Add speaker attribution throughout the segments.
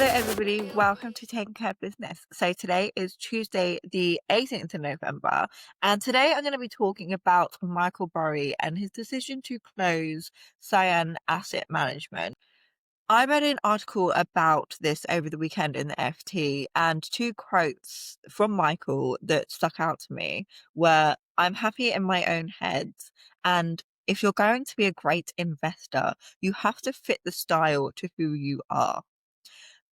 Speaker 1: Hello, everybody. Welcome to Taking Care of Business. So, today is Tuesday, the 18th of November, and today I'm going to be talking about Michael Burry and his decision to close Cyan Asset Management. I read an article about this over the weekend in the FT, and two quotes from Michael that stuck out to me were I'm happy in my own head, and if you're going to be a great investor, you have to fit the style to who you are.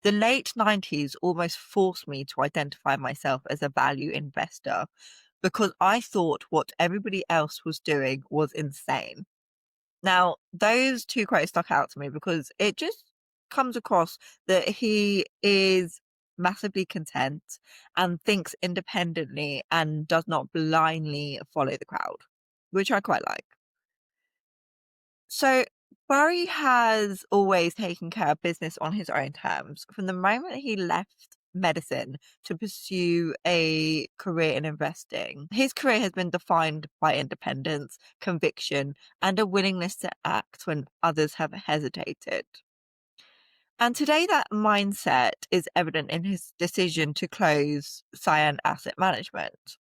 Speaker 1: The late 90s almost forced me to identify myself as a value investor because I thought what everybody else was doing was insane. Now, those two quotes stuck out to me because it just comes across that he is massively content and thinks independently and does not blindly follow the crowd, which I quite like. So, Burry has always taken care of business on his own terms. From the moment he left medicine to pursue a career in investing, his career has been defined by independence, conviction, and a willingness to act when others have hesitated. And today, that mindset is evident in his decision to close Cyan Asset Management.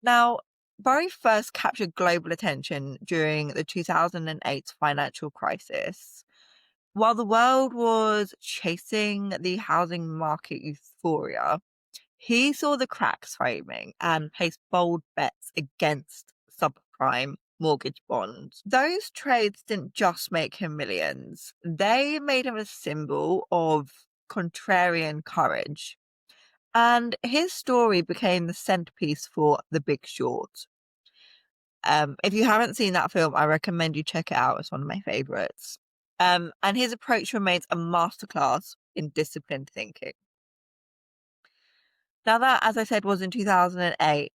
Speaker 1: Now, Burry first captured global attention during the 2008 financial crisis. While the world was chasing the housing market euphoria, he saw the cracks framing and placed bold bets against subprime mortgage bonds. Those trades didn't just make him millions, they made him a symbol of contrarian courage. And his story became the centerpiece for The Big Short. If you haven't seen that film, I recommend you check it out. It's one of my favorites. And his approach remains a masterclass in disciplined thinking. Now, that, as I said, was in 2008.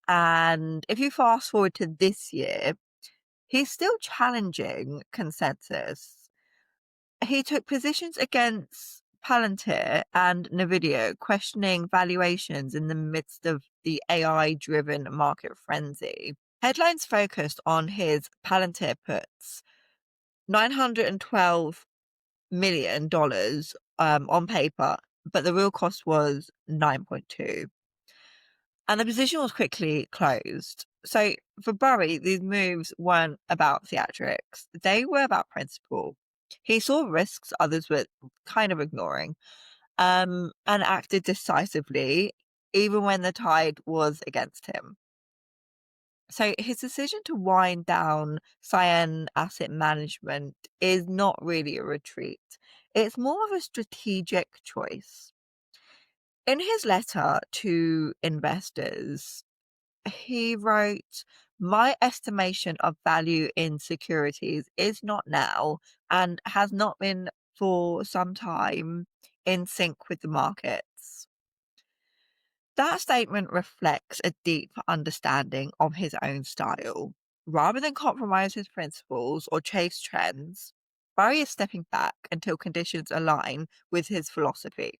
Speaker 1: And if you fast forward to this year, he's still challenging consensus. He took positions against Palantir and Nvidia, questioning valuations in the midst of the AI-driven market frenzy. Headlines focused on his Palantir puts, $912 million on paper, but the real cost was 9.2. And the position was quickly closed. So for Burry, these moves weren't about theatrics. They were about principle. He saw risks others were kind of ignoring, and acted decisively, even when the tide was against him. So his decision to wind down Cyan Asset Management is not really a retreat. It's more of a strategic choice. In his letter to investors, he wrote, "My estimation of value in securities is not now and has not been for some time in sync with the markets." That statement reflects a deep understanding of his own style. Rather than compromise his principles or chase trends, Barry is stepping back until conditions align with his philosophy.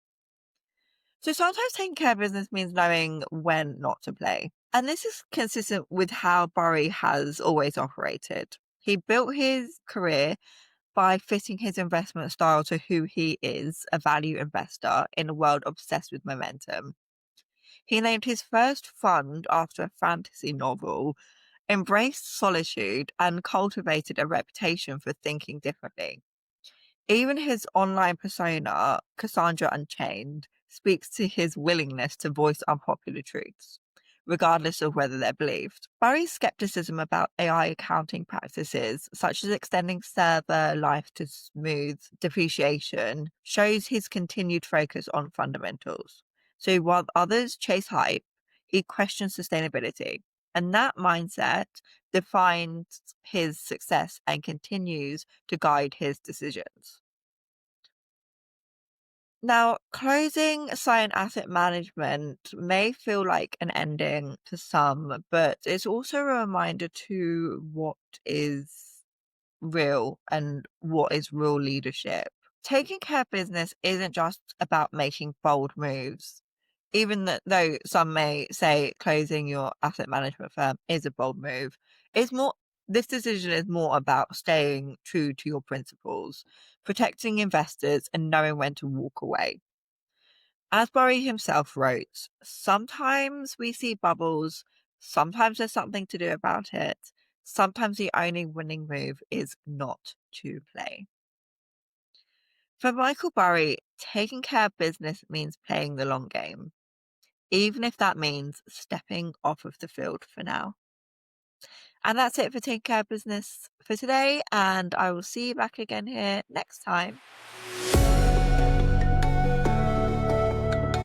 Speaker 1: So sometimes taking care of business means knowing when not to play. And this is consistent with how Burry has always operated. He built his career by fitting his investment style to who he is, a value investor in a world obsessed with momentum. He named his first fund after a fantasy novel, embraced solitude, and cultivated a reputation for thinking differently. Even his online persona, Cassandra Unchained, speaks to his willingness to voice unpopular truths, regardless of whether they're believed. Barry's skepticism about AI accounting practices, such as extending server life to smooth depreciation, shows his continued focus on fundamentals. So while others chase hype, he questions sustainability. And that mindset defines his success and continues to guide his decisions. Now, closing Cyan Asset Management may feel like an ending to some, but it's also a reminder to what is real and what is real leadership. Taking care of business isn't just about making bold moves. Even though some may say closing your asset management firm is a bold move, it's more This decision is more about staying true to your principles, protecting investors, and knowing when to walk away. As Burry himself wrote, sometimes we see bubbles, sometimes there's something to do about it, sometimes the only winning move is not to play. For Michael Burry, taking care of business means playing the long game, even if that means stepping off of the field for now. And that's it for Taking Care of Business for today, and I will see you back again here next time.